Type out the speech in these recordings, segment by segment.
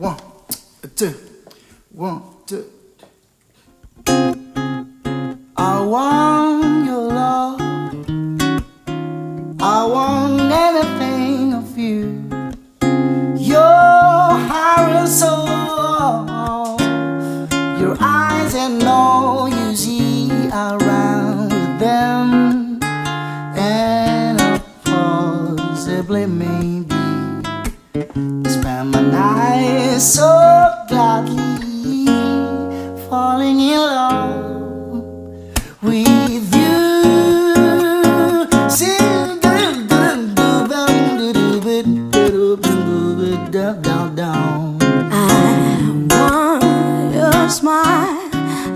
One, two, one, two. I want your love. I want everything of you. Your heart and soul. Your eyes and all you see around with them. And possibly maybe spend my night so gladly falling in love with you. I want your smile.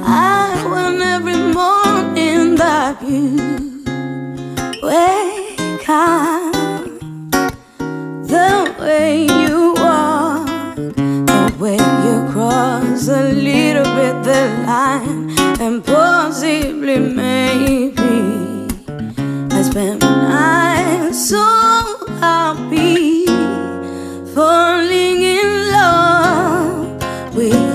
I want every morning that you wake up. The way you walk, the way you cross a little bit the line, and possibly maybe I spend my night so happy, falling in love with you.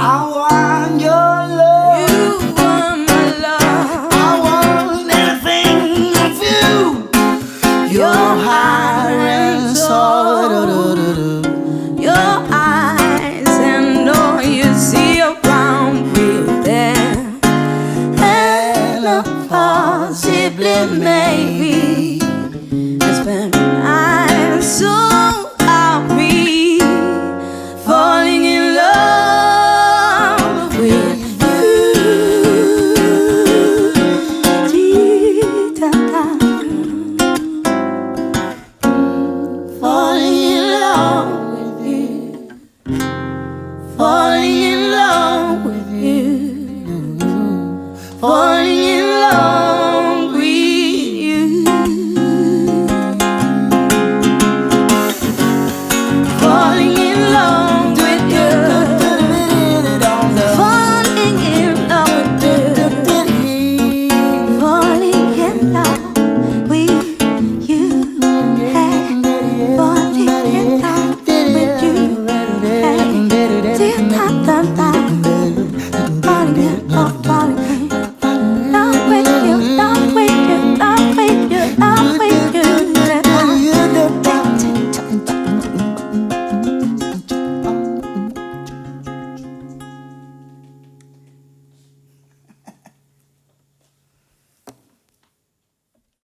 I want your love. You want my love. I want everything of you. Your heart and soul. Your eyes and all you see around with them, and possibly maybe